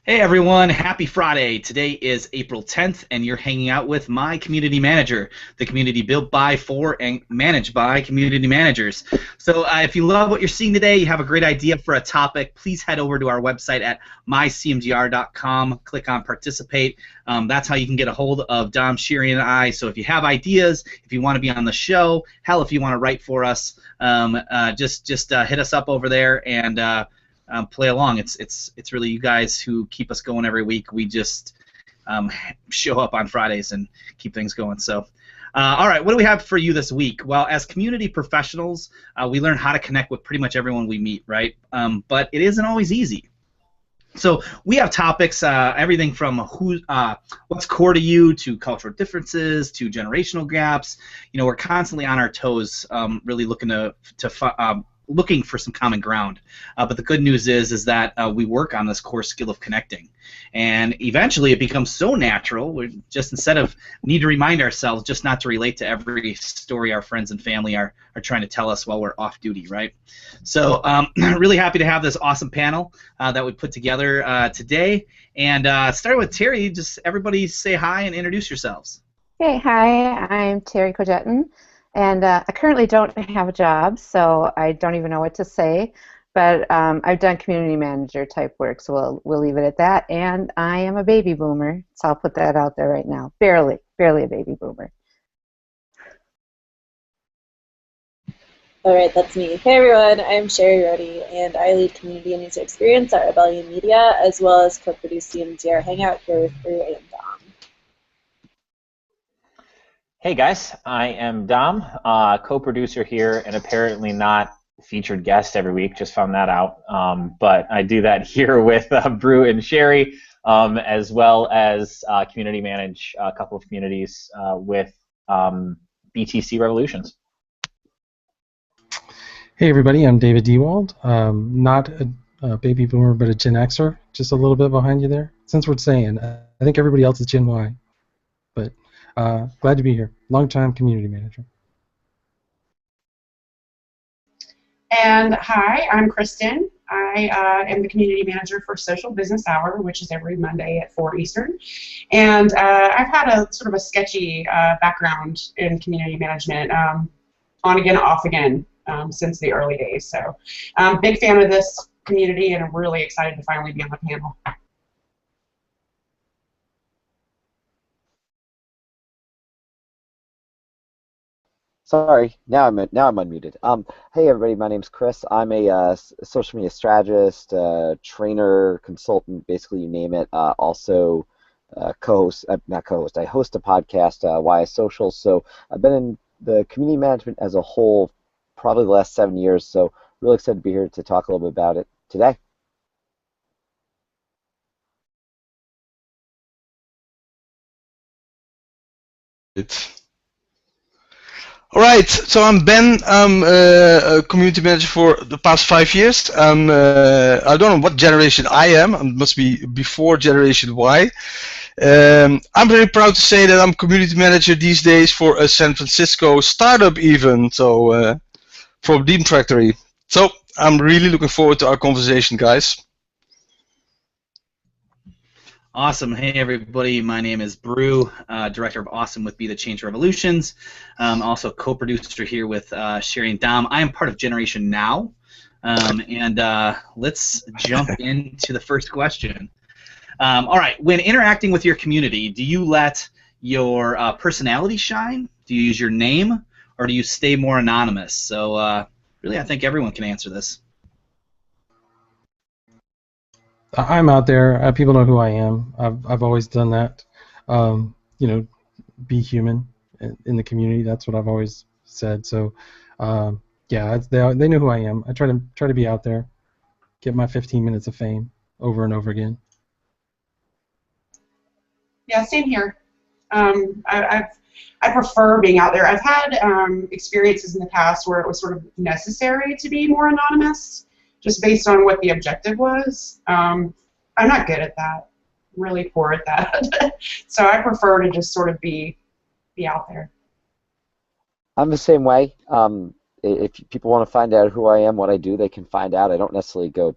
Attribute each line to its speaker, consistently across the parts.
Speaker 1: Hey everyone, happy Friday. Today is April 10th, and you're hanging out with my community manager, the community built by, for, and managed by community managers. So if you love what you're seeing today, you have a great idea for a topic, please head over to our website at mycmgr.com, click on participate. That's how you can get a hold of Dom, Sherry, and I. So if you have ideas, if you want to be on the show, hell, if you want to write for us, just hit us up over there and play along. It's really you guys who keep us going every week. We just show up on Fridays and keep things going. So, all right, what do we have for you this week? Well, as community professionals, we learn how to connect with pretty much everyone we meet, right? But it isn't always easy. So we have topics, everything from what's core to you, to cultural differences, to generational gaps. You know, we're constantly on our toes, really looking looking for some common ground. But the good news is that we work on this core skill of connecting, and eventually it becomes so natural. We just, instead of need to remind ourselves just not to relate to every story our friends and family are trying to tell us while we're off duty, right? So really happy to have this awesome panel that we put together today. And starting with Terry, just everybody say hi and introduce yourselves.
Speaker 2: Hey, hi, I'm Terry Cogetton, and I currently don't have a job, so I don't even know what to say, but I've done community manager type work, so we'll leave it at that, and I am a baby boomer, so I'll put that out there right now. Barely a baby boomer.
Speaker 3: All right, that's me. Hey everyone, I'm Sherry Rohde, and I lead community and user experience at Rebellion Media, as well as co-produce the CMGR Hangout here with Brew and Dom.
Speaker 4: Hey guys, I am Dom, co-producer here, and apparently not featured guest every week. Just found that out, but I do that here with Brew and Sherry, as well as community manage a couple of communities with BTC Revolutions.
Speaker 5: Hey everybody, I'm David Dewald. Not a baby boomer, but a Gen Xer, just a little bit behind you there. Since we're saying, I think everybody else is Gen Y, but glad to be here. Long-time community manager.
Speaker 6: And hi, I'm Kristen. I am the community manager for Social Business Hour, which is every Monday at 4 Eastern. And I've had a sort of a sketchy background in community management, on again, off again, since the early days. So big fan of this community, and I'm really excited to finally be on the panel.
Speaker 7: Sorry, now I'm unmuted. Hey everybody, my name's Chris. I'm a social media strategist, trainer, consultant, basically you name it. Also, co-host, not co-host. I host a podcast, YS Social. So I've been in the community management as a whole probably the last 7 years. So really excited to be here to talk a little bit about it today.
Speaker 8: All right, so I'm Ben. I'm a community manager for the past 5 years. I don't know what generation I am. I must be before Generation Y. I'm very proud to say that I'm community manager these days for a San Francisco startup even, so from Dean Factory. So I'm really looking forward to our conversation, guys.
Speaker 1: Awesome. Hey, everybody. My name is Brew, Director of Awesome with Be the Change Revolutions. Also co-producer here with Sherry and Dom. I am part of Generation Now. And let's jump into the first question. All right. When interacting with your community, do you let your personality shine? Do you use your name? Or do you stay more anonymous? So really, I think everyone can answer this.
Speaker 5: I'm out there. People know who I am. I've always done that. You know, be human in the community. That's what I've always said. So, yeah, they know who I am. I try to be out there, get my 15 minutes of fame over and over again.
Speaker 6: Yeah, same here. I prefer being out there. I've had experiences in the past where it was sort of necessary to be more anonymous, just based on what the objective was. I'm not good at that. I'm really poor at that. So I prefer to just sort of be out there.
Speaker 7: I'm the same way. If people want to find out who I am, what I do, they can find out. I don't necessarily go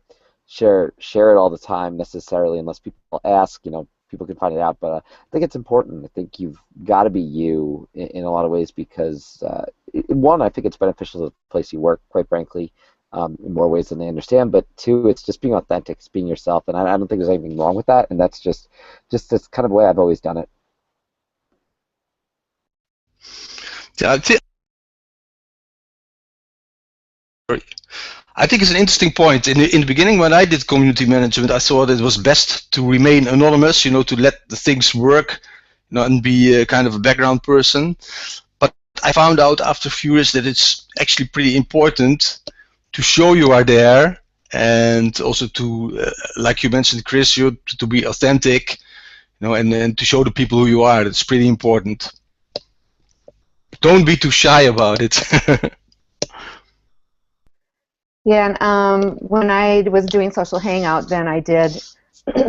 Speaker 7: share it all the time necessarily unless people ask. People can find it out, but I think it's important. I think you've got to be you in a lot of ways because one, I think it's beneficial to the place you work, quite frankly, in more ways than they understand. But two, it's just being authentic, it's being yourself, and I don't think there's anything wrong with that. And that's just this kind of way I've always done it.
Speaker 8: Yeah, I think it's an interesting point. In the beginning, when I did community management, I thought it was best to remain anonymous, to let the things work, and be kind of a background person. But I found out after a few years that it's actually pretty important to show you are there, and also to, like you mentioned, Chris, to be authentic, and to show the people who you are. That's pretty important. Don't be too shy about it.
Speaker 2: Yeah, and when I was doing Social Hangout, then I did,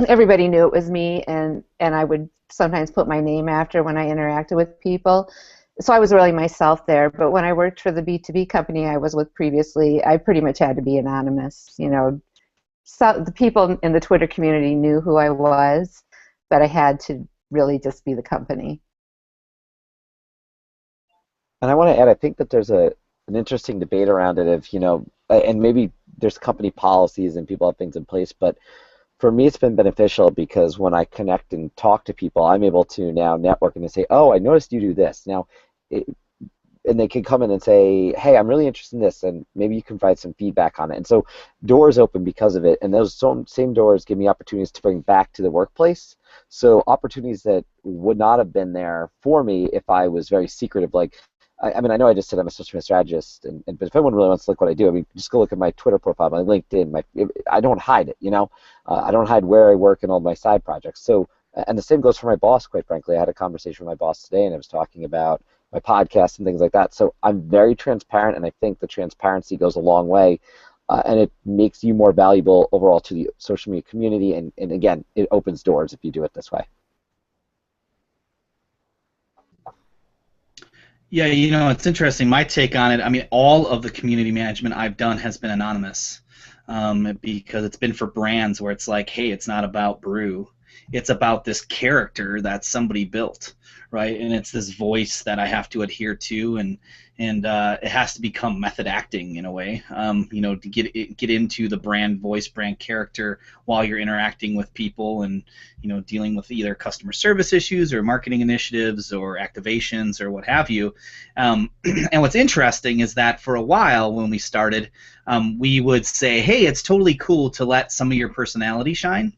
Speaker 2: everybody knew it was me, and I would sometimes put my name after when I interacted with people. So I was really myself there, but when I worked for the B2B company I was with previously, I pretty much had to be anonymous. So the people in the Twitter community knew who I was, but I had to really just be the company.
Speaker 7: And I want to add, I think that there's an interesting debate around it of, and maybe there's company policies and people have things in place, but for me it's been beneficial because when I connect and talk to people, I'm able to now network and say, oh, I noticed you do this. Now, and they can come in and say, hey, I'm really interested in this, and maybe you can provide some feedback on it. And so doors open because of it, and those same doors give me opportunities to bring back to the workplace. So opportunities that would not have been there for me if I was very secretive, like, I mean, I know I just said I'm a social media strategist, but if anyone really wants to look what I do, I mean, just go look at my Twitter profile, my LinkedIn. I don't hide it, I don't hide where I work and all my side projects. So, and the same goes for my boss, quite frankly. I had a conversation with my boss today, and I was talking about my podcast and things like that. So I'm very transparent, and I think the transparency goes a long way, and it makes you more valuable overall to the social media community, and again, it opens doors if you do it this way.
Speaker 1: Yeah, it's interesting. My take on it, I mean, all of the community management I've done has been anonymous because it's been for brands where it's like, hey, it's not about Brew. It's about this character that somebody built, right? And it's this voice that I have to adhere to, and it has to become method acting in a way, to get into the brand voice, brand character while you're interacting with people and dealing with either customer service issues or marketing initiatives or activations or what have you. And what's interesting is that for a while when we started, we would say, hey, it's totally cool to let some of your personality shine.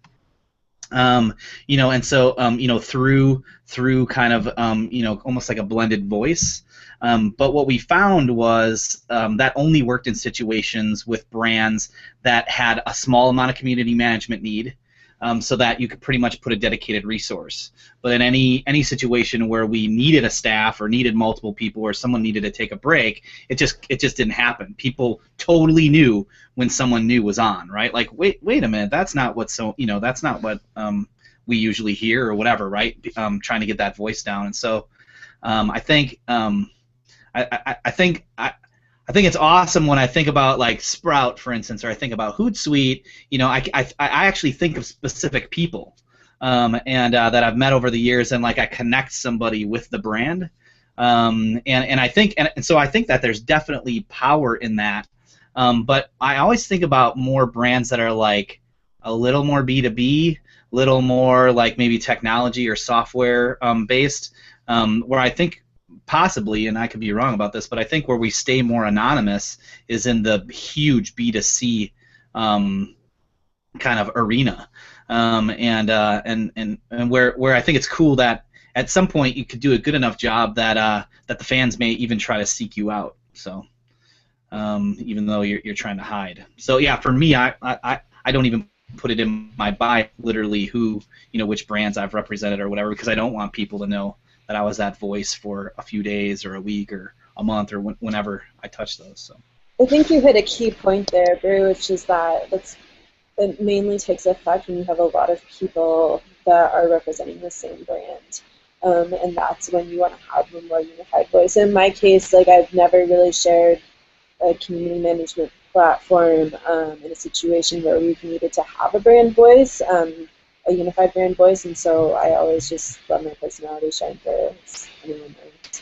Speaker 1: And so through kind of almost like a blended voice. But what we found was that only worked in situations with brands that had a small amount of community management need, so that you could pretty much put a dedicated resource. But in any situation where we needed a staff or needed multiple people or someone needed to take a break, it just didn't happen. People totally knew when someone new was on, right? Like, wait a minute, that's not what that's not what we usually hear or whatever, right? Trying to get that voice down, and so I think I think it's awesome when I think about like Sprout, for instance, or I think about Hootsuite. I actually think of specific people that I've met over the years, and like I connect somebody with the brand, and I think so I think that there's definitely power in that. But I always think about more brands that are like a little more B2B, little more like maybe technology or software based, where I think possibly, and I could be wrong about this, but I think where we stay more anonymous is in the huge B2C kind of arena, and where I think it's cool that at some point you could do a good enough job that that the fans may even try to seek you out. So even though you're trying to hide. So yeah, for me, I don't even put it in my bio literally who which brands I've represented or whatever, because I don't want people to know that I was that voice for a few days or a week or a month or whenever I touch those. So
Speaker 3: I think you hit a key point there, Brew, which is that it mainly takes effect when you have a lot of people that are representing the same brand, and that's when you want to have a more unified voice. In my case, like I've never really shared a community management platform in a situation where we've needed to have a brand voice, a unified brand voice, and so I always just let my personality shine through, as anyone knows.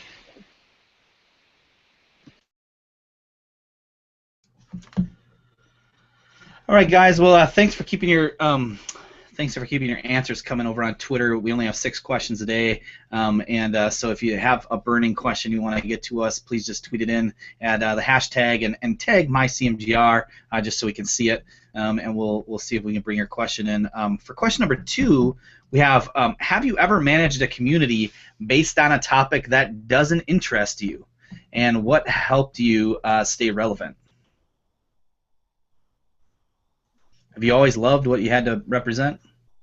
Speaker 1: All right, guys. Well, thanks for keeping your answers coming over on Twitter. We only have 6 questions a day, so if you have a burning question you want to get to us, please just tweet it in at the hashtag and tag myCMGR just so we can see it, and we'll see if we can bring your question in. For question number 2, we have you ever managed a community based on a topic that doesn't interest you, and what helped you stay relevant? Have you always loved what you had to represent?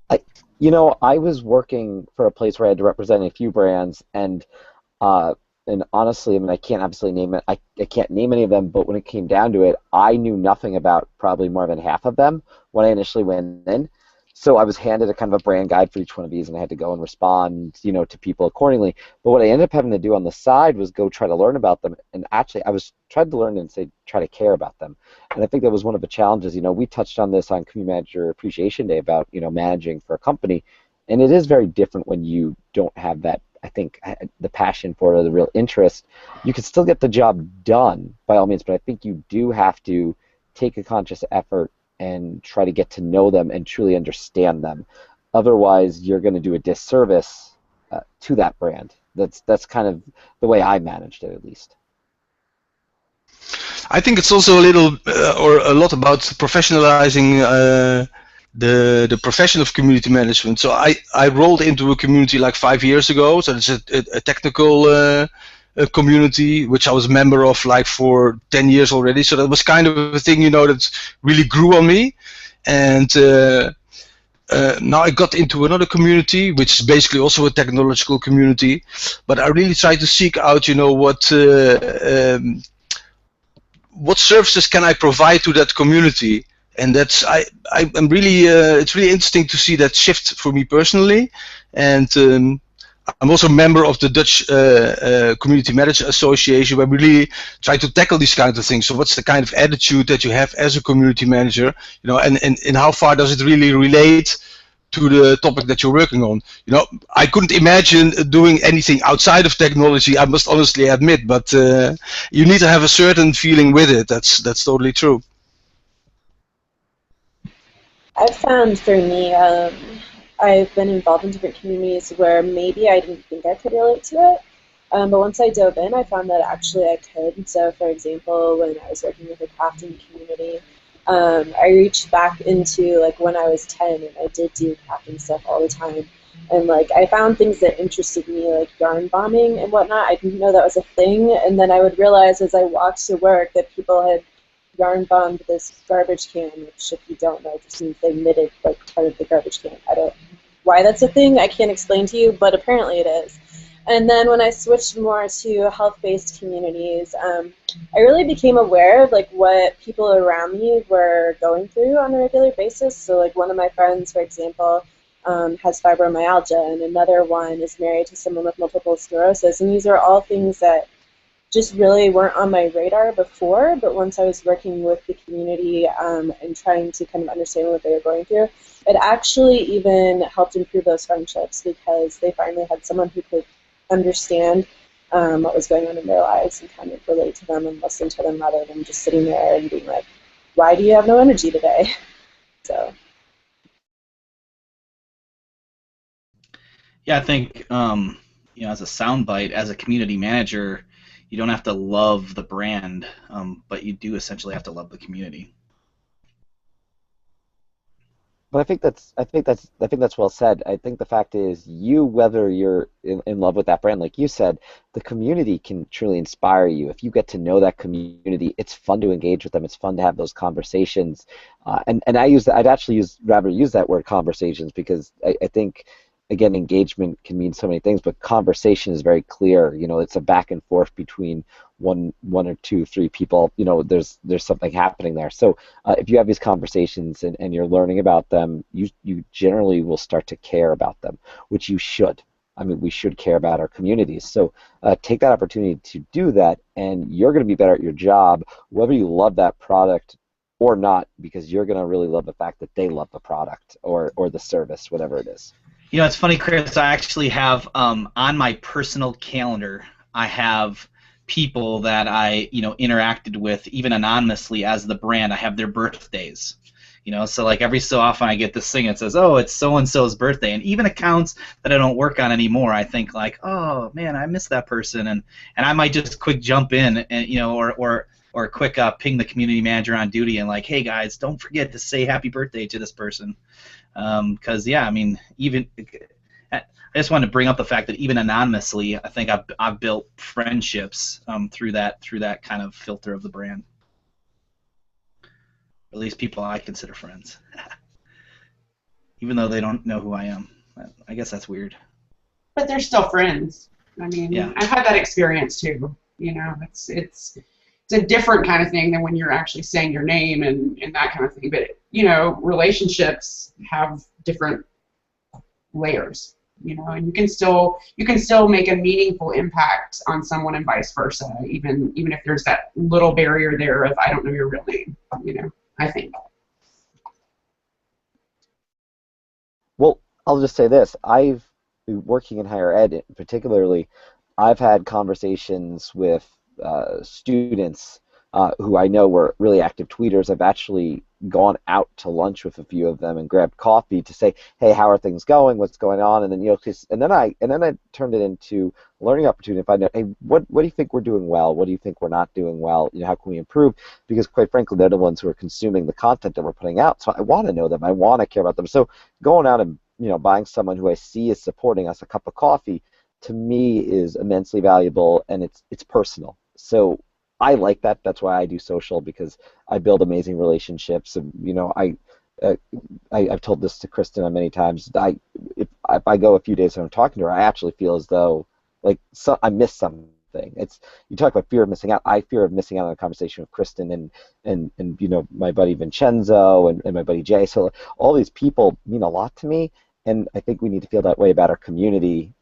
Speaker 7: I was working for a place where I had to represent a few brands, and honestly, I mean, I can't obviously name it. I can't name any of them, but when it came down to it, I knew nothing about probably more than half of them when I initially went in. So I was handed a kind of a brand guide for each one of these, and I had to go and respond, to people accordingly. But what I ended up having to do on the side was go try to learn about them. And actually, I was trying to learn and try to care about them. And I think that was one of the challenges. We touched on this on Community Manager Appreciation Day about, managing for a company. And it is very different when you don't have that, I think, the passion for it or the real interest. You can still get the job done, by all means, but I think you do have to take a conscious effort and try to get to know them and truly understand them. Otherwise, you're going to do a disservice to that brand. That's kind of the way I managed it, at least.
Speaker 8: I think it's also a little or a lot about professionalizing the profession of community management. So I rolled into a community like 5 years ago. So it's a technical community, which I was a member of like for 10 years already. So that was kind of a thing, that really grew on me. And now I got into another community, which is basically also a technological community. But I really try to seek out, what services can I provide to that community. And that's I'm really it's really interesting to see that shift for me personally, and I'm also a member of the Dutch Community Manager Association, where we really try to tackle these kinds of things. So what's the kind of attitude that you have as a community manager, and how far does it really relate to the topic that you're working on? I couldn't imagine doing anything outside of technology, I must honestly admit, but you need to have a certain feeling with it. That's totally true.
Speaker 3: I've found for me, I've been involved in different communities where maybe I didn't think I could relate to it, but once I dove in, I found that actually I could. So, for example, when I was working with a crafting community, I reached back into like when I was 10, and I did do crafting stuff all the time, and like I found things that interested me, like yarn bombing and whatnot. I didn't know that was a thing, and then I would realize as I walked to work that people had yarn bombed this garbage can, which if you don't know just means they knitted like part of the garbage can. I don't why that's a thing, I can't explain to you, but apparently it is. And then when I switched more to health-based communities, I really became aware of like what people around me were going through on a regular basis. So like one of my friends, for example, has fibromyalgia, and another one is married to someone with multiple sclerosis, and these are all things that just really weren't on my radar before, but once I was working with the community and trying to kind of understand what they were going through, it actually even helped improve those friendships because they finally had someone who could understand what was going on in their lives and kind of relate to them and listen to them rather than just sitting there and being like, why do you have no energy today? So.
Speaker 1: Yeah, I think as a soundbite, as a community manager, you don't have to love the brand, but you do essentially have to love the community.
Speaker 7: But I think that's well said. I think the fact is, whether you're in love with that brand, like you said, the community can truly inspire you. If you get to know that community, it's fun to engage with them. It's fun to have those conversations. And I'd actually rather use that word conversations because I think, again, engagement can mean so many things, but conversation is very clear. It's a back and forth between one or two, three people. There's something happening there. So if you have these conversations and you're learning about them, you generally will start to care about them, which you should. I mean, we should care about our communities. So take that opportunity to do that, and you're going to be better at your job, whether you love that product or not, because you're going to really love the fact that they love the product or the service, whatever it is.
Speaker 1: You know, it's funny, Chris. I actually have on my personal calendar, I have people that I interacted with even anonymously as the brand. I have their birthdays. So like every so often I get this thing that says, oh, it's so and so's birthday, and even accounts that I don't work on anymore, I think like, oh man, I miss that person, and I might just quick jump in and or quick ping the community manager on duty and like, hey guys, don't forget to say happy birthday to this person, because yeah, I mean, even I just wanted to bring up the fact that even anonymously, I think I've built friendships through that kind of filter of the brand. At least people I consider friends, even though they don't know who I am. I guess that's weird.
Speaker 6: But they're still friends. I mean, yeah. I've had that experience too. It's a different kind of thing than when you're actually saying your name and that kind of thing. But relationships have different layers. And you can still make a meaningful impact on someone and vice versa, even if there's that little barrier there of I don't know your real name. I think.
Speaker 7: Well, I'll just say this. I've been working in higher ed, particularly, I've had conversations with students who I know were really active tweeters. I've actually gone out to lunch with a few of them and grabbed coffee to say, hey, how are things going? What's going on? And then and then I turned it into a learning opportunity to find out, hey, what do you think we're doing well? What do you think we're not doing well? How can we improve? Because quite frankly, they're the ones who are consuming the content that we're putting out. So I want to know them. I want to care about them. So going out and buying someone who I see is supporting us a cup of coffee, to me is immensely valuable, and it's personal. So I like that. That's why I do social, because I build amazing relationships. And I've told this to Kristen on many times. If I go a few days and I'm talking to her, I actually feel as though like I missed something. You talk about fear of missing out. I fear of missing out on a conversation with Kristen and my buddy Vincenzo and my buddy Jay. So all these people mean a lot to me, and I think we need to feel that way about our community.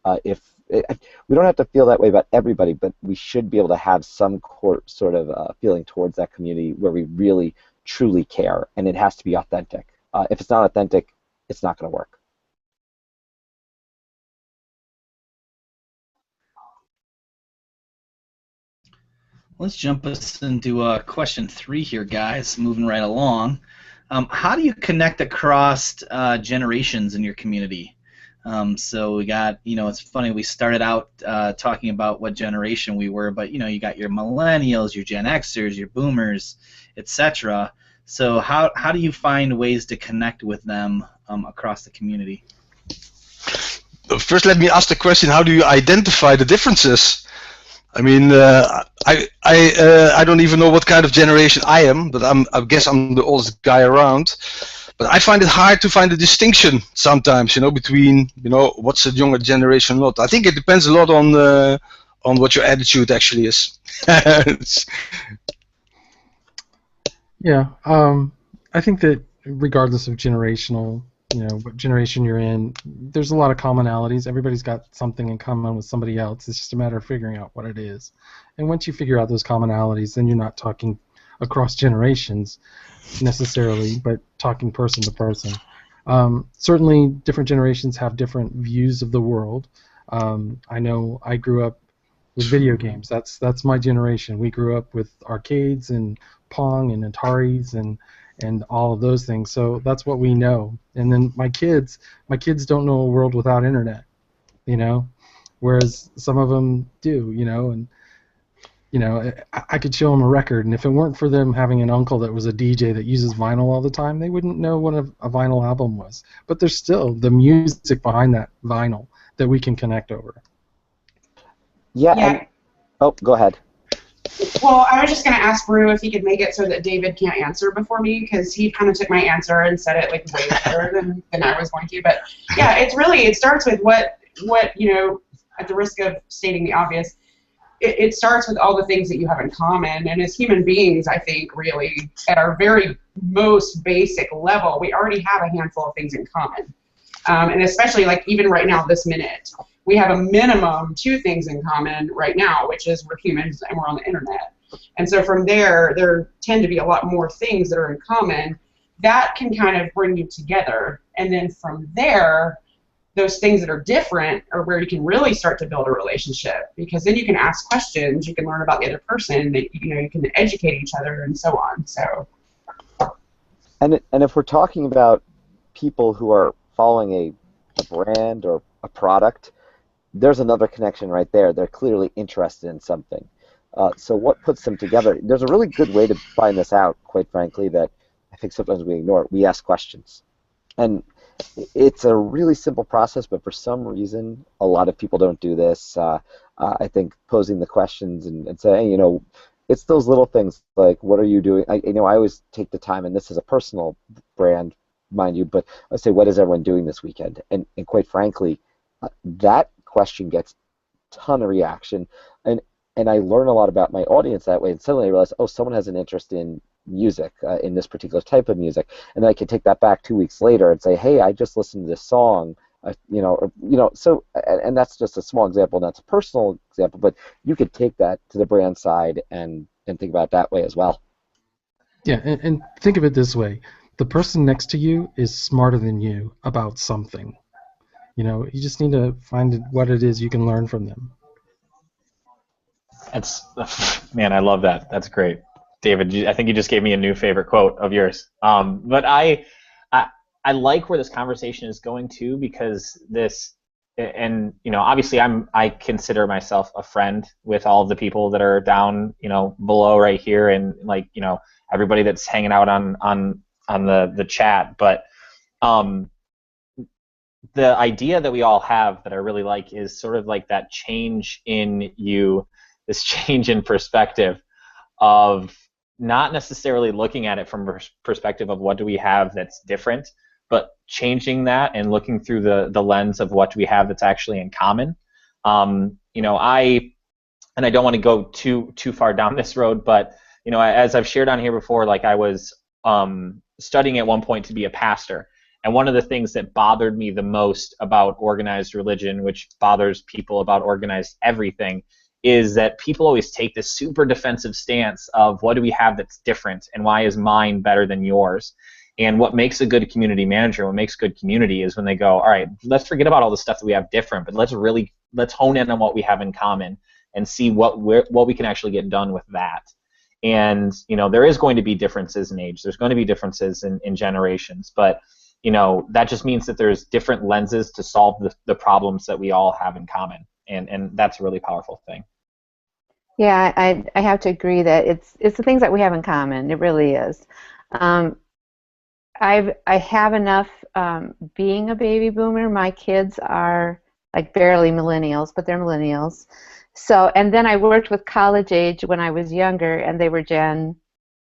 Speaker 7: We don't have to feel that way about everybody, but we should be able to have some sort of feeling towards that community where we really, truly care, and it has to be authentic. If it's not authentic, it's not going to work.
Speaker 1: Let's jump us into question 3 here, guys, moving right along. How do you connect across generations in your community? So we got, it's funny, we started out talking about what generation we were, but, you got your millennials, your Gen Xers, your boomers, etc. So how do you find ways to connect with them across the community?
Speaker 8: First, let me ask the question, how do you identify the differences? I mean, I don't even know what kind of generation I am, but I guess I'm the oldest guy around. But I find it hard to find a distinction sometimes, between, what's a younger generation or not. I think it depends a lot on what your attitude actually is.
Speaker 5: Yeah, I think that regardless of generational, what generation you're in, there's a lot of commonalities. Everybody's got something in common with somebody else. It's just a matter of figuring out what it is. And once you figure out those commonalities, then you're not talking across generations necessarily, but talking person to person. Certainly, different generations have different views of the world. I know I grew up with video games. That's my generation. We grew up with arcades and Pong and Ataris and all of those things. So that's what we know. And then my kids don't know a world without internet, whereas some of them do, and I could show them a record, and if it weren't for them having an uncle that was a DJ that uses vinyl all the time, they wouldn't know what a vinyl album was. But there's still the music behind that vinyl that we can connect over.
Speaker 7: Yeah. Oh, go ahead.
Speaker 6: Well, I was just going to ask Brew if he could make it so that David can't answer before me, because he kind of took my answer and said it like way better than I was going to. But yeah, it starts with what at the risk of stating the obvious, it starts with all the things that you have in common. And as human beings, I think really at our very most basic level, we already have a handful of things in common. And especially like even right now, this minute, we have a minimum 2 things in common right now, which is we're humans and we're on the internet. And so from there tend to be a lot more things that are in common that can kind of bring you together. And then from there, those things that are different are where you can really start to build a relationship, because then you can ask questions, you can learn about the other person, that you can educate each other and so on. So,
Speaker 7: and if we're talking about people who are following a brand or a product, there's another connection right there. They're clearly interested in something. So what puts them together? There's a really good way to find this out, quite frankly, that I think sometimes we ignore. We ask questions. And it's a really simple process, but for some reason, a lot of people don't do this. I think posing the questions and saying, it's those little things like, what are you doing? I always take the time, and this is a personal brand, mind you, but I say, what is everyone doing this weekend? And quite frankly, that question gets a ton of reaction, and I learn a lot about my audience that way, and suddenly I realize, oh, someone has an interest in music, in this particular type of music, and then I can take that back 2 weeks later and say, hey, I just listened to this song, so, and that's just a small example, and that's a personal example, but you could take that to the brand side and think about it that way as well.
Speaker 5: Yeah, and think of it this way. The person next to you is smarter than you about something. You just need to find what it is you can learn from them.
Speaker 4: Man, I love that. That's great. David, I think you just gave me a new favorite quote of yours. But I like where this conversation is going to, because obviously I consider myself a friend with all of the people that are down, below right here, and everybody that's hanging out on the chat. But the idea that we all have that I really like is sort of like that change in you, this change in perspective of not necessarily looking at it from a perspective of what do we have that's different, but changing that and looking through the lens of what do we have that's actually in common. I don't want to go too far down this road, but as I've shared on here before, like I was studying at one point to be a pastor, and one of the things that bothered me the most about organized religion, which bothers people about organized everything, is that people always take this super defensive stance of what do we have that's different and why is mine better than yours. And what makes a good community manager, what makes good community, is when they go, all right, let's forget about all the stuff that we have different, but let's hone in on what we have in common and see what we can actually get done with that. And there is going to be differences in age, there's going to be differences in generations, but that just means that there's different lenses to solve the problems that we all have in common, and that's a really powerful thing.
Speaker 2: Yeah, I have to agree that it's the things that we have in common. It really is. I have enough being a baby boomer. My kids are like barely millennials, but they're millennials. So, and then I worked with college age when I was younger, and they were Gen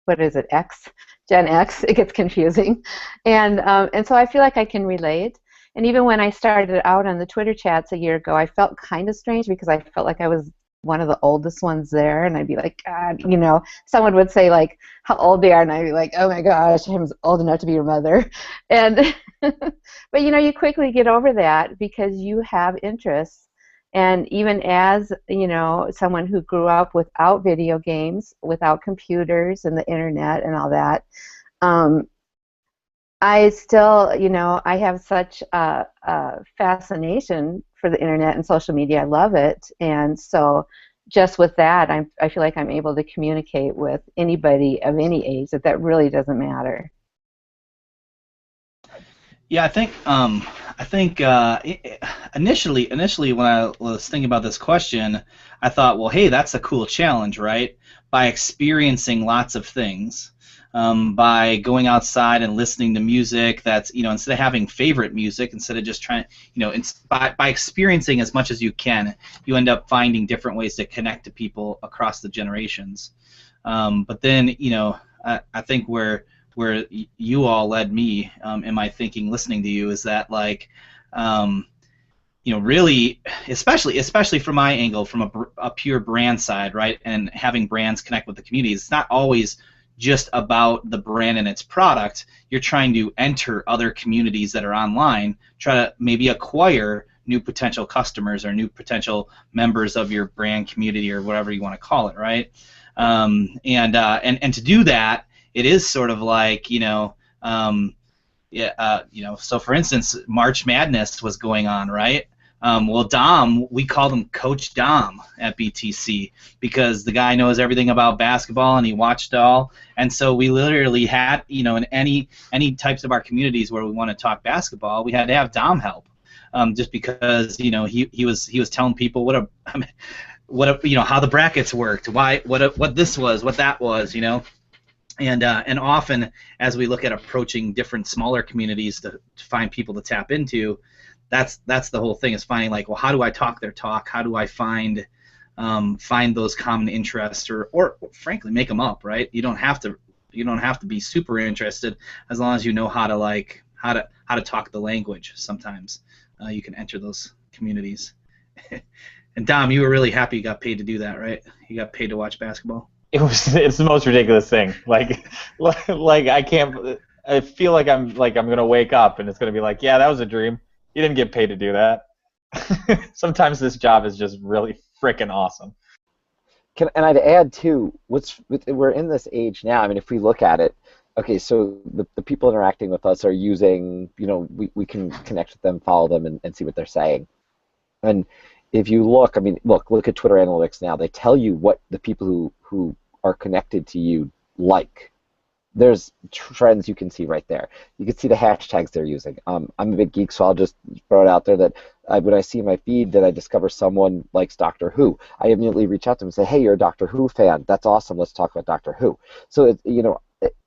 Speaker 2: X. It gets confusing, and so I feel like I can relate. And even when I started out on the Twitter chats a year ago, I felt kind of strange because I felt like I was one of the oldest ones there, and I'd be like, God, someone would say like how old they are, and I'd be like, oh my gosh, I'm old enough to be your mother, and but you quickly get over that because you have interests, and even as someone who grew up without video games, without computers and the internet and all that, I still, I have such a fascination for the internet and social media. I love it, and so just with that, I feel like I'm able to communicate with anybody of any age. That really doesn't matter.
Speaker 1: Yeah, I think initially when I was thinking about this question, I thought, well, hey, that's a cool challenge, right? By experiencing lots of things. By going outside and listening to music that's, instead of having favorite music, instead of just trying, by experiencing as much as you can, you end up finding different ways to connect to people across the generations. But then, I think where you all led me in my thinking listening to you is that, like, really, especially from my angle, from a pure brand side, right, and having brands connect with the communities, it's not always just about the brand and its product. You're trying to enter other communities that are online, try to maybe acquire new potential customers or new potential members of your brand community or whatever you want to call it, right? And to do that, it is sort of like, so for instance, March Madness was going on, right? Well, Dom, we called him Coach Dom at BTC because the guy knows everything about basketball and he watched it all. And so we literally had, in any types of our communities where we want to talk basketball, we had to have Dom help, just because he was telling people how the brackets worked, what this was, what that was, And often, as we look at approaching different smaller communities to find people to tap into, that's the whole thing, is finding, like, well, how do I talk their talk? How do I find those common interests, or frankly make them up, right? You don't have to be super interested, as long as you know how to talk the language. Sometimes you can enter those communities. And Dom, you were really happy you got paid to do that, right? You got paid to watch basketball.
Speaker 4: It's the most ridiculous thing. Like I can't. I feel like I'm gonna wake up and it's gonna be like, yeah, that was a dream. You didn't get paid to do that. Sometimes this job is just really freaking awesome.
Speaker 7: And I'd add too, we're in this age now. I mean, if we look at it, okay, so the people interacting with us are using, we can connect with them, follow them, and see what they're saying. And if you look, I mean, look at Twitter analytics now. They tell you what the people who are connected to you like. There's trends you can see right there. You can see the hashtags they're using. I'm a big geek, so I'll just throw it out there that when I see my feed that I discover someone likes Doctor Who, I immediately reach out to them and say, hey, you're a Doctor Who fan. That's awesome. Let's talk about Doctor Who. So,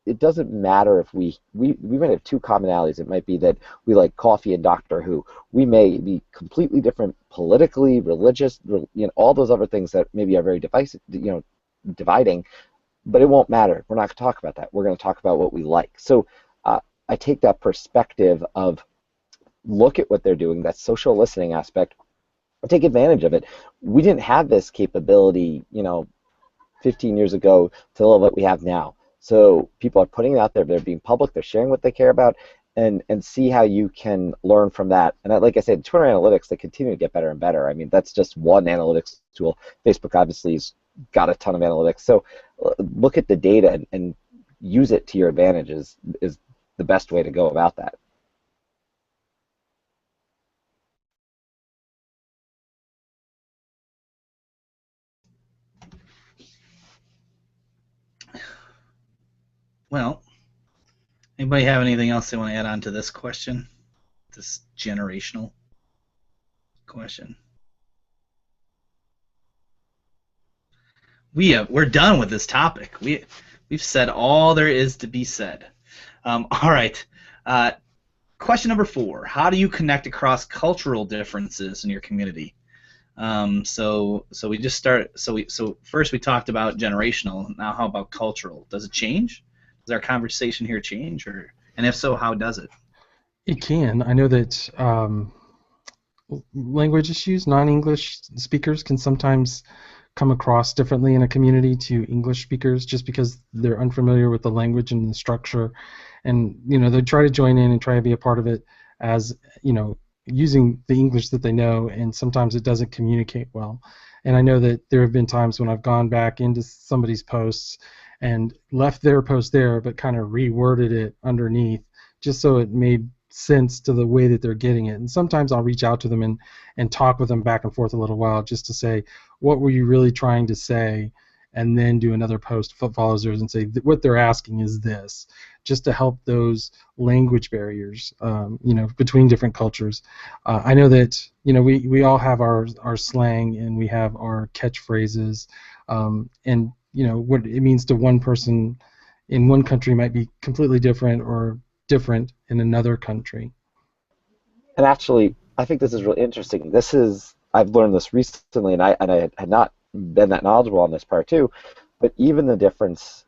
Speaker 7: it doesn't matter if we might have two commonalities. It might be that we like coffee and Doctor Who. We may be completely different politically, religious, all those other things that maybe are very divisive, dividing. But it won't matter. We're not going to talk about that. We're going to talk about what we like. So I take that perspective of look at what they're doing, that social listening aspect, and take advantage of it. We didn't have this capability, 15 years ago to the level that we have now. So people are putting it out there. They're being public. They're sharing what they care about, and see how you can learn from that. And like I said, Twitter analytics, they continue to get better and better. I mean, that's just one analytics tool. Facebook obviously has got a ton of analytics. So look at the data and use it to your advantage is the best way to go about that.
Speaker 1: Well, anybody have anything else they want to add on to this question? This generational question. We're done with this topic. We've said all there is to be said. All right. Question number 4: how do you connect across cultural differences in your community? So we just start. So first we talked about generational. Now how about cultural? Does it change? Does our conversation here change, and if so, how does it?
Speaker 5: It can. I know that language issues, non-English speakers can sometimes come across differently in a community to English speakers just because they're unfamiliar with the language and the structure, and they try to join in and try to be a part of it as using the English that they know, and sometimes it doesn't communicate well. And I know that there have been times when I've gone back into somebody's posts and left their post there but kind of reworded it underneath just so it made sense to the way that they're getting it. And sometimes I'll reach out to them and talk with them back and forth a little while just to say, what were you really trying to say? And then do another post follows theirs and say, what they're asking is this, just to help those language barriers, between different cultures. I know that, we all have our slang and we have our catchphrases, and what it means to one person in one country might be completely different or different in another country.
Speaker 7: And actually, I think this is really interesting. I've learned this recently, and I had not been that knowledgeable on this part too, but even the difference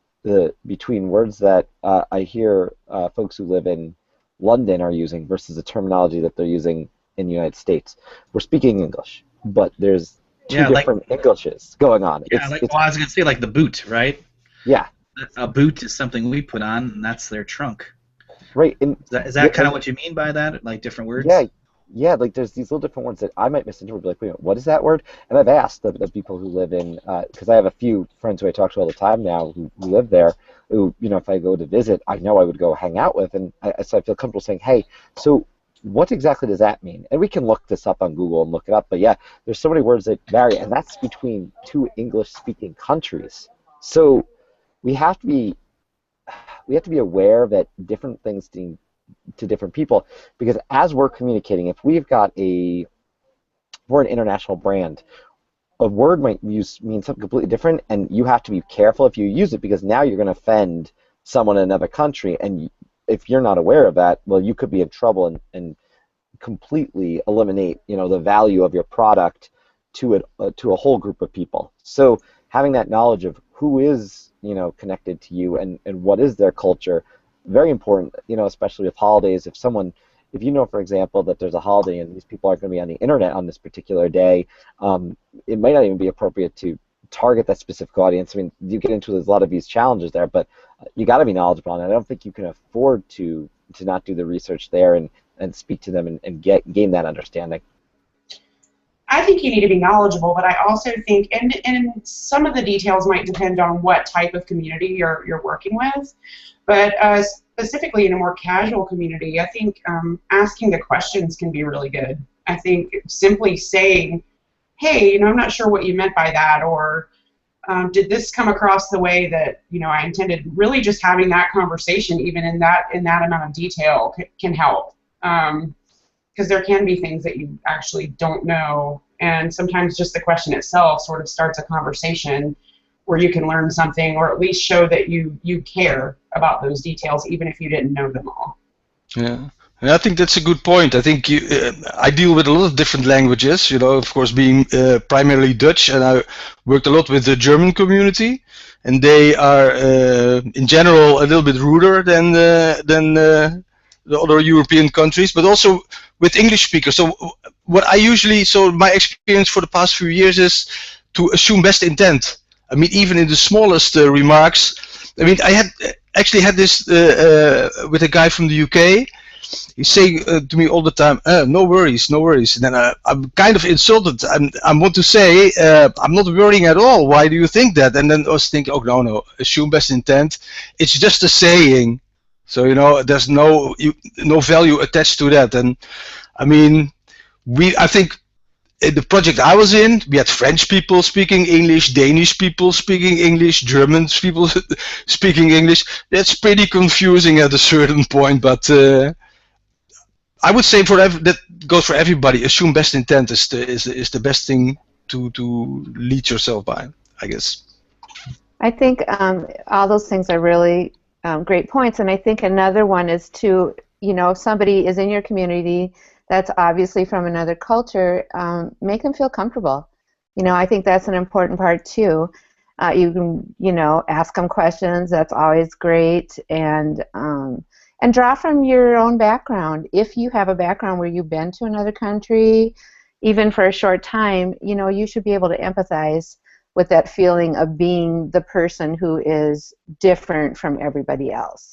Speaker 7: between words that I hear folks who live in London are using versus the terminology that they're using in the United States. We're speaking English, but there's two different Englishes going on.
Speaker 1: Yeah, I was going to say like the boot, right?
Speaker 7: Yeah.
Speaker 1: A boot is something we put on, and that's their trunk.
Speaker 7: Right. And
Speaker 1: is that kind of what you mean by that, like different words?
Speaker 7: Yeah. yeah, like there's these little different words that I might misinterpret. Like, wait a minute, what is that word? And I've asked the people who live in, because I have a few friends who I talk to all the time now who live there, who, you know, if I go to visit, I know I would go hang out with, and so I feel comfortable saying, hey, so what exactly does that mean? And we can look this up on Google and look it up, but yeah, there's so many words that vary, and that's between two English-speaking countries. So we have to be aware that different things to different people, because as we're communicating, if we're an international brand, a word might mean something completely different, and you have to be careful if you use it, because now you're going to offend someone in another country, and if you're not aware of that, well, you could be in trouble and completely eliminate, you know, the value of your product to a whole group of people. So having that knowledge of who is, you know, connected to you and what is their culture, very important, you know, especially with holidays. If you know, for example, that there's a holiday and these people aren't going to be on the internet on this particular day, it might not even be appropriate to target that specific audience. I mean, you get into a lot of these challenges there, but you got to be knowledgeable on it. I don't think you can afford to not do the research there and speak to them and gain that understanding.
Speaker 6: I think you need to be knowledgeable, but I also think, and some of the details might depend on what type of community you're working with, but specifically in a more casual community, I think asking the questions can be really good. I think simply saying, hey, you know, I'm not sure what you meant by that, or did this come across the way that, you know, I intended, really just having that conversation, even in that amount of detail, can help. Because there can be things that you actually don't know, and sometimes just the question itself sort of starts a conversation where you can learn something, or at least show that you care about those details, even if you didn't know them all.
Speaker 8: Yeah, and I think that's a good point. I think I deal with a lot of different languages, you know, of course being primarily Dutch, and I worked a lot with the German community, and they are in general a little bit ruder than the other European countries, but also with English speakers. So my experience for the past few years is to assume best intent. I mean, even in the smallest remarks. I mean, I had this with a guy from the UK. He's saying to me all the time, no worries, no worries. And then I'm kind of insulted. I want to say, I'm not worrying at all. Why do you think that? And then I was thinking, oh, no, assume best intent. It's just a saying. So, you know, there's no value attached to that. And I mean, I think in the project I was in, we had French people speaking English, Danish people speaking English, German people speaking English. That's pretty confusing at a certain point, but I would say that goes for everybody. Assume best intent is the best thing to lead yourself by, I guess.
Speaker 2: I think all those things are really great points, and I think another one is to, you know, if somebody is in your community that's obviously from another culture, make them feel comfortable. You know, I think that's an important part too. You can, you know, ask them questions. That's always great, and draw from your own background. If you have a background where you've been to another country, even for a short time, you know, you should be able to empathize with that feeling of being the person who is different from everybody else.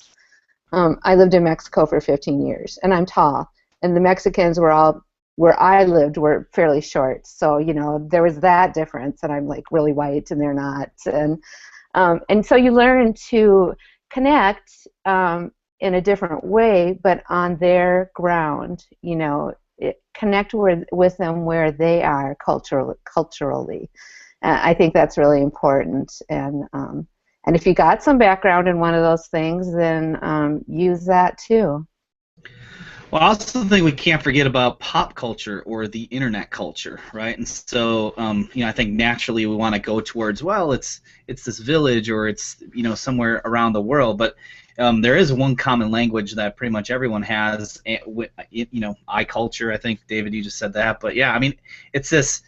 Speaker 2: I lived in Mexico for 15 years, and I'm tall, and the Mexicans were all, where I lived, were fairly short. So, you know, there was that difference, and I'm like really white, and they're not. And so you learn to connect in a different way, but on their ground, you know, connect with them where they are culturally. I think that's really important, and if you got some background in one of those things, then use that too.
Speaker 1: Well, I also think we can't forget about pop culture or the internet culture, right? And so, you know, I think naturally we want to go towards, well, it's this village, or it's, you know, somewhere around the world, but there is one common language that pretty much everyone has. You know, iCulture. I think, David, you just said that, but yeah, I mean, it's this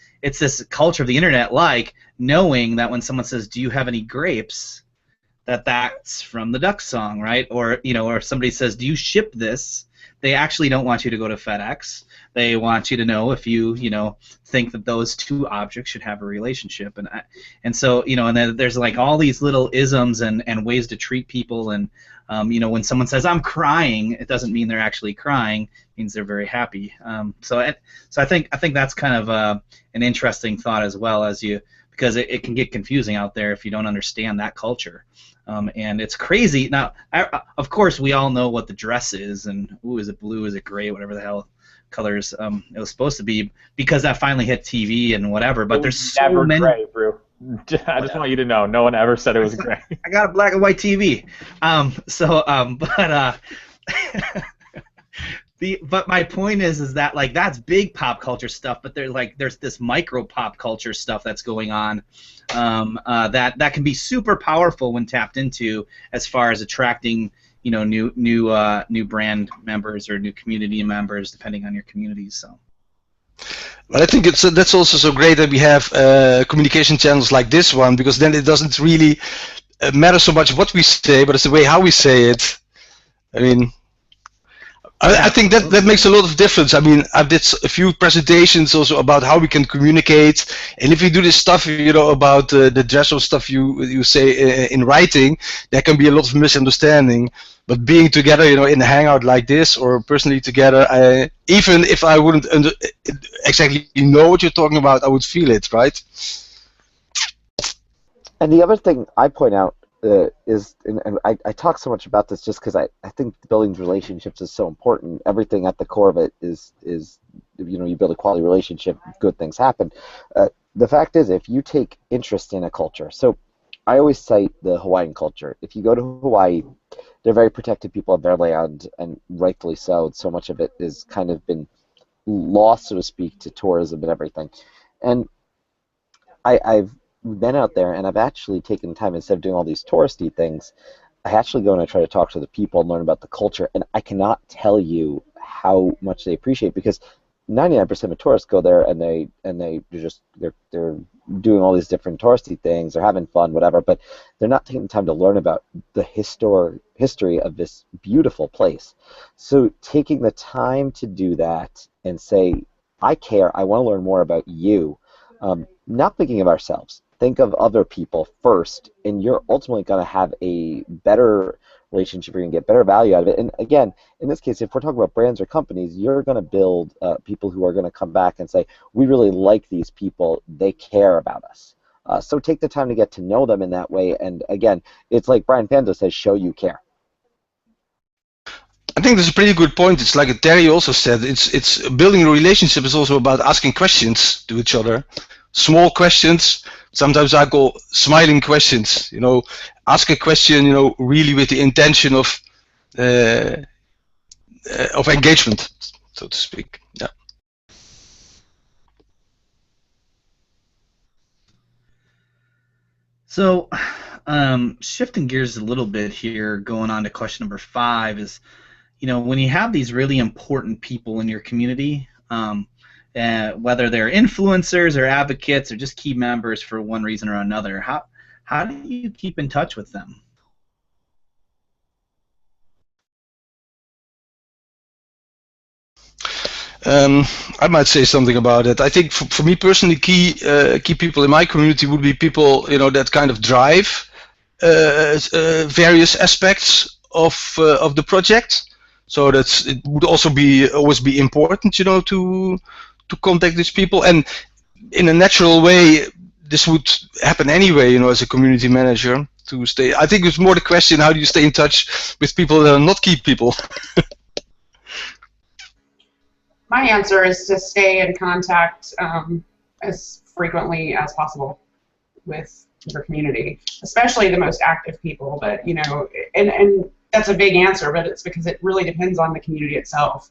Speaker 1: culture of the internet, like knowing that when someone says, "Do you have any grapes?" that's from the Duck song, right? Or, you know, or if somebody says, "Do you ship this?" They actually don't want you to go to FedEx. They want you to know if you know, think that those two objects should have a relationship, and so, you know, and then there's like all these little isms and ways to treat people, and When someone says I'm crying, it doesn't mean they're actually crying. It means they're very happy. So I think that's kind of an interesting thought as well, because it can get confusing out there if you don't understand that culture. And it's crazy. Now, of course, we all know what the dress is, and is it blue, is it gray, whatever the hell colors it was supposed to be, because that finally hit TV and whatever. But there's so
Speaker 4: never
Speaker 1: many.
Speaker 4: Gray, Brew. I just want you to know, no one ever said it was gray.
Speaker 1: I got a black and white TV. But my point is that like that's big pop culture stuff, but there's this micro pop culture stuff that's going on that can be super powerful when tapped into, as far as attracting new brand members or new community members, depending on your communities. So.
Speaker 8: But I think that's also so great that we have communication channels like this one, because then it doesn't really matter so much what we say, but it's the way how we say it. I mean, I think that makes a lot of difference. I mean, I did a few presentations also about how we can communicate, and if you do this stuff, about the dress or stuff you say in writing, there can be a lot of misunderstanding. But being together, in a hangout like this, or personally together, even if I wouldn't exactly know what you're talking about, I would feel it, right?
Speaker 7: And the other thing I point out is, and I talk so much about this just because I think building relationships is so important. Everything at the core of it is you build a quality relationship, good things happen. The fact is, if you take interest in a culture, so I always cite the Hawaiian culture. If you go to Hawaii, they're very protected people of their land, and rightfully so. So much of it is kind of been lost, so to speak, to tourism and everything. And I've been out there, and I've actually taken time, instead of doing all these touristy things, I actually go and I try to talk to the people and learn about the culture, and I cannot tell you how much they appreciate, because 99% of tourists go there and they're doing all these different touristy things, they're having fun, whatever, but they're not taking the time to learn about the history of this beautiful place. So taking the time to do that and say, I care, I want to learn more about you, not thinking of ourselves, think of other people first, and you're ultimately going to have a better relationship, you're going to get better value out of it. And again, in this case, if we're talking about brands or companies, you're going to build people who are going to come back and say, we really like these people, they care about us. So take the time to get to know them in that way, and again, it's like Brian Fanzo says, show you care.
Speaker 8: I think that's a pretty good point. It's like Terry also said, it's building a relationship is also about asking questions to each other. Small questions, sometimes I call smiling questions. Ask a question, really with the intention of engagement, so to speak. Yeah.
Speaker 1: So, shifting gears a little bit here, going on to question number 5 is, when you have these really important people in your community, whether they're influencers or advocates or just key members for one reason or another, how do you keep in touch with them?
Speaker 8: I might say something about it. I think for me personally, key people in my community would be people that kind of drive various aspects of the project. So it would also always be important, to contact these people, and in a natural way, this would happen anyway, as a community manager to stay. I think it's more the question: how do you stay in touch with people that are not key people?
Speaker 6: My answer is to stay in contact as frequently as possible with your community, especially the most active people. But and that's a big answer, but it's because it really depends on the community itself.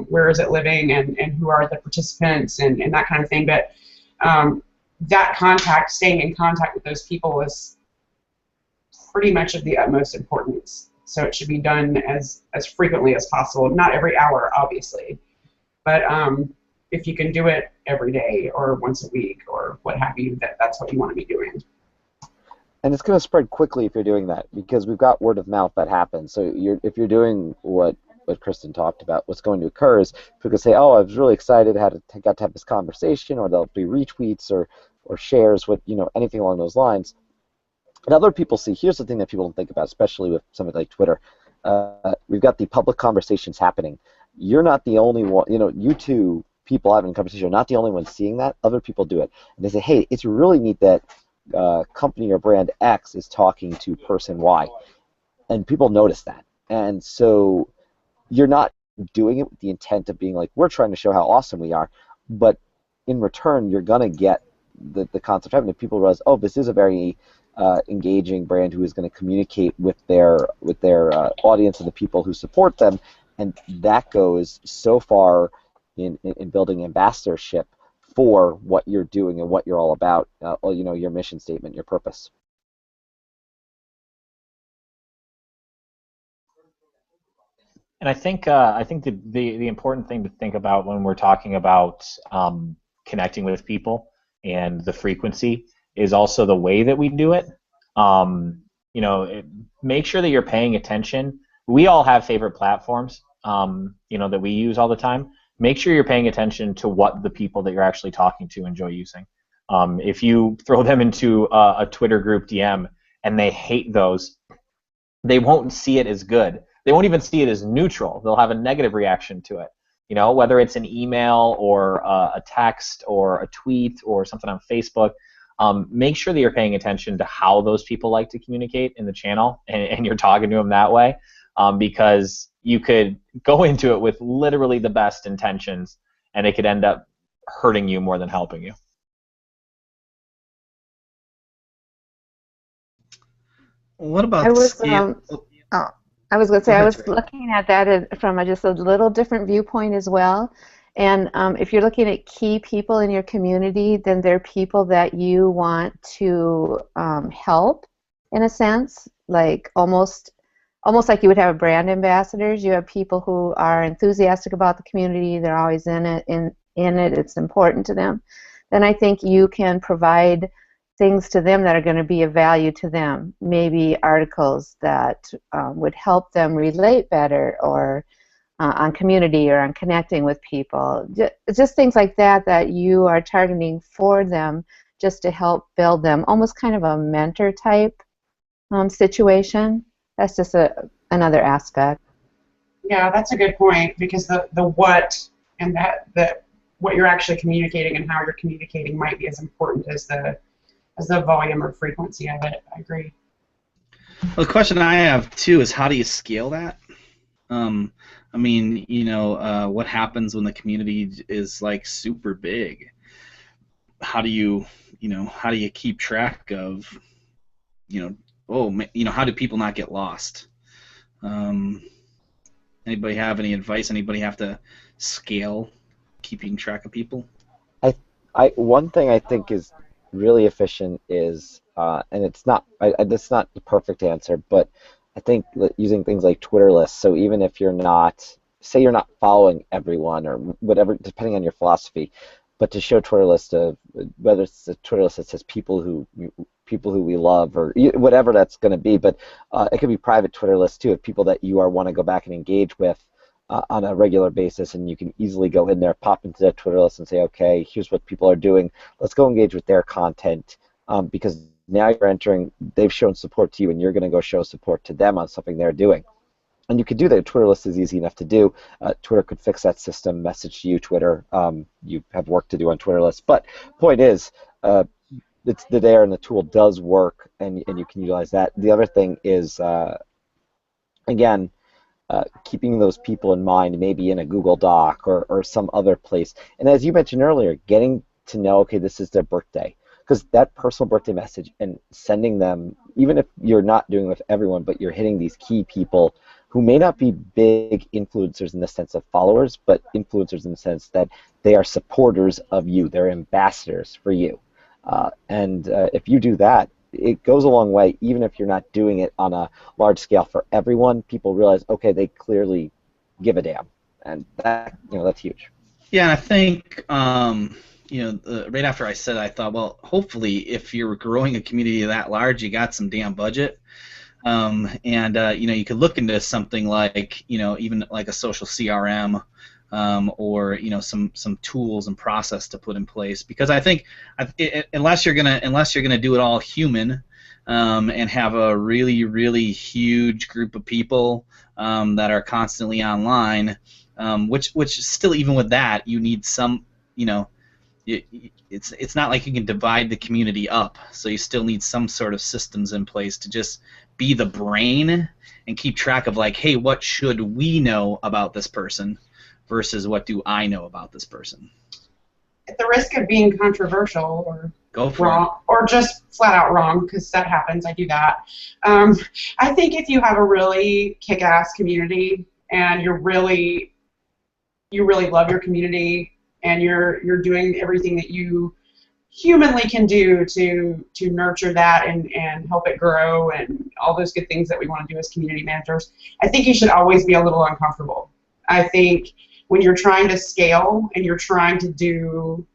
Speaker 6: Where is it living, and who are the participants, and that kind of thing. But that staying in contact with those people is pretty much of the utmost importance. So it should be done as frequently as possible. Not every hour, obviously, but if you can do it every day or once a week or what have you, that's what you want to be doing.
Speaker 7: And it's going to spread quickly if you're doing that, because we've got word of mouth that happens. So if you're doing what Kristen talked about, what's going to occur is people say, oh, I was really excited, got to have this conversation, or there'll be retweets or shares with anything along those lines. And other people see, here's the thing that people don't think about, especially with something like Twitter. We've got the public conversations happening. You're not the only one, you two people having a conversation are not the only ones seeing that. Other people do it. And they say, hey, it's really neat that company or brand X is talking to person Y. And people notice that. And so you're not doing it with the intent of being like, we're trying to show how awesome we are, but in return, you're going to get the concept happening. People realize, oh, this is a very engaging brand who is going to communicate with their audience and the people who support them, and that goes so far in building ambassadorship for what you're doing and what you're all about, your mission statement, your purpose.
Speaker 4: And I think the important thing to think about when we're talking about connecting with people and the frequency is also the way that we do it. Make sure that you're paying attention. We all have favorite platforms, that we use all the time. Make sure you're paying attention to what the people that you're actually talking to enjoy using. If you throw them into a Twitter group DM and they hate those, they won't see it as good. They won't even see it as neutral. They'll have a negative reaction to it. Whether it's an email or a text or a tweet or something on Facebook, make sure that you're paying attention to how those people like to communicate in the channel, and you're talking to them that way, because you could go into it with literally the best intentions, and it could end up hurting you more than helping you.
Speaker 1: What about
Speaker 2: I was going to say, I was looking at that from just a little different viewpoint as well. And if you're looking at key people in your community, then they're people that you want to help, in a sense, like almost like you would have brand ambassadors. You have people who are enthusiastic about the community. They're always in it. It's important to them. Then I think you can provide things to them that are going to be of value to them, maybe articles that would help them relate better, or on community, or on connecting with people. Just things like that you are targeting for them, just to help build them, almost kind of a mentor type situation. That's just another aspect.
Speaker 6: Yeah, that's a good point, because the what and the what you're actually communicating and how you're communicating might be as important as the volume or frequency of it. I agree.
Speaker 1: Well, the question I have too is, how do you scale that? What happens when the community is like super big? How do you keep track of, how do people not get lost? Anybody have any advice? Anybody have to scale keeping track of people?
Speaker 7: One thing I think is really efficient is, and it's not the perfect answer, but I think using things like Twitter lists. So even if you're not following everyone or whatever, depending on your philosophy, but to show Twitter lists of, whether it's a Twitter list that says people who we love, or whatever that's going to be, but it could be private Twitter lists too, of people that you want to go back and engage with on a regular basis, and you can easily go in there, pop into that Twitter list and say, okay, here's what people are doing, let's go engage with their content, because now you're entering, they've shown support to you, and you're going to go show support to them on something they're doing. And you could do that. Twitter list is easy enough to do. Twitter could fix that system, message to you, Twitter. You have work to do on Twitter lists. But point is, it's there, and the tool does work, and you can utilize that. The other thing is, again, keeping those people in mind, maybe in a Google Doc or some other place. And as you mentioned earlier, getting to know, okay, this is their birthday. Because that personal birthday message and sending them, even if you're not doing it with everyone, but you're hitting these key people who may not be big influencers in the sense of followers, but influencers in the sense that they are supporters of you. They're ambassadors for you. And if you do that, it goes a long way, even if you're not doing it on a large scale for everyone. People realize, okay, they clearly give a damn. And that, that's huge.
Speaker 1: Yeah, and I think, right after I said it, I thought, well, hopefully if you're growing a community that large, you got some damn budget. You could look into something like, even like a social CRM, or some tools and process to put in place, because I think unless you're gonna do it all human, and have a really, really huge group of people that are constantly online, which still, even with that, you need some, it's not like you can divide the community up, so you still need some sort of systems in place to just be the brain and keep track of, like, hey, what should we know about this person versus what do I know about this person.
Speaker 6: At the risk of being controversial or
Speaker 1: Go for
Speaker 6: wrong, or just flat out wrong, because that happens, I do that. I think if you have a really kick-ass community and you really love your community and you're doing everything that you humanly can do to nurture that and help it grow and all those good things that we want to do as community managers, I think you should always be a little uncomfortable. I think when you're trying to scale and you're trying to do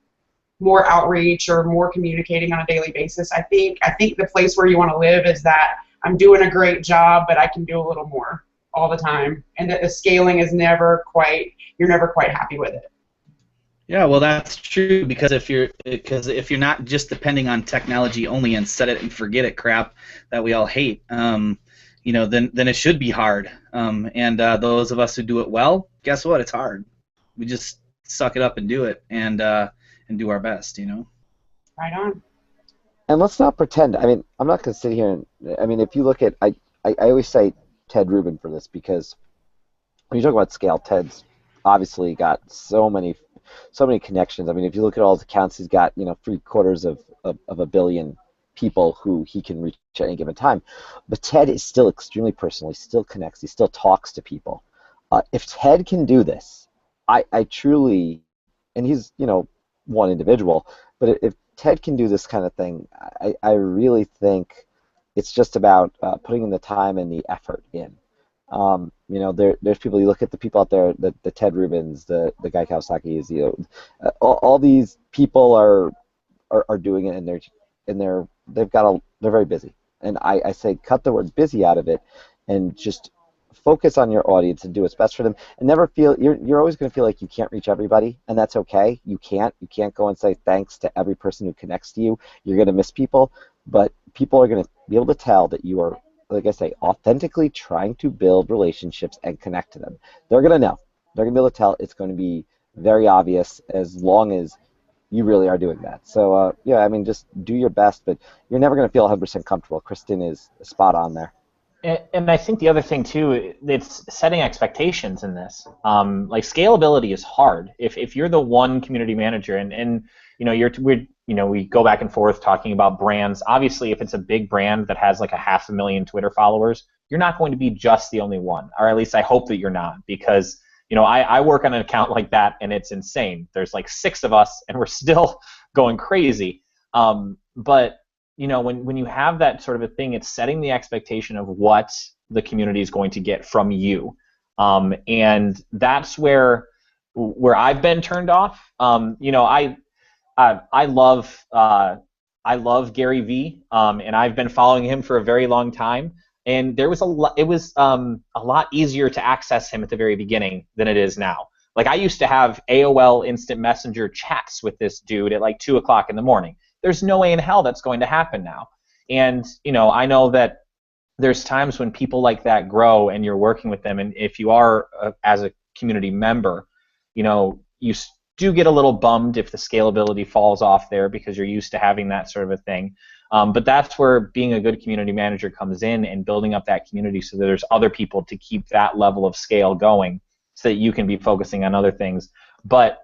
Speaker 6: more outreach or more communicating on a daily basis, I think the place where you want to live is that I'm doing a great job, but I can do a little more all the time, and that the scaling is never quite happy with it.
Speaker 1: Yeah, well, that's true, because if you're not just depending on technology only and set it and forget it crap that we all hate, then it should be hard. And those of us who do it well, guess what? It's hard. We just suck it up and do it, and do our best.
Speaker 6: Right on.
Speaker 7: And let's not pretend. I mean, I'm not going to sit here and. I mean, if you look at, I always cite Ted Rubin for this, because when you talk about scale, Ted's obviously got so many connections. I mean, if you look at all his accounts, he's got 750 of a billion people who he can reach at any given time. But Ted is still extremely personal. He still connects. He still talks to people. If Ted can do this, I truly, and he's one individual, but if Ted can do this kind of thing, I really think it's just about putting in the time and the effort in. There's people, you look at the people out there, the Ted Rubins, the Guy Kawasaki's, all these people are doing it, and they're very busy. And I say cut the word busy out of it, and just focus on your audience and do what's best for them, and never feel you're always going to feel like you can't reach everybody, and that's okay. You can't go and say thanks to every person who connects to you. You're going to miss people, but people are going to be able to tell that you are, like I say, authentically trying to build relationships and connect to them. They're going to know. They're going to be able to tell. It's going to be very obvious as long as you really are doing that. So I mean, just do your best, but you're never going to feel 100% comfortable. Kristen is spot on there.
Speaker 4: And I think the other thing too, it's setting expectations in this. Like, scalability is hard. If you're the one community manager, and we go back and forth talking about brands. Obviously, if it's a big brand that has like 500,000 Twitter followers, you're not going to be just the only one, or at least I hope that you're not, because I work on an account like that, and it's insane. There's like 6 of us, and we're still going crazy. But when you have that sort of a thing, it's setting the expectation of what the community is going to get from you, and that's where I've been turned off. I love Gary Vee, and I've been following him for a very long time. And it was a lot easier to access him at the very beginning than it is now. Like, I used to have AOL Instant Messenger chats with this dude at like 2 o'clock in the morning. There's no way in hell that's going to happen now. And I know that there's times when people like that grow and you're working with them, and if you are as a community member, you do get a little bummed if the scalability falls off there, because you're used to having that sort of a thing. But that's where being a good community manager comes in, and building up that community so that there's other people to keep that level of scale going, so that you can be focusing on other things. But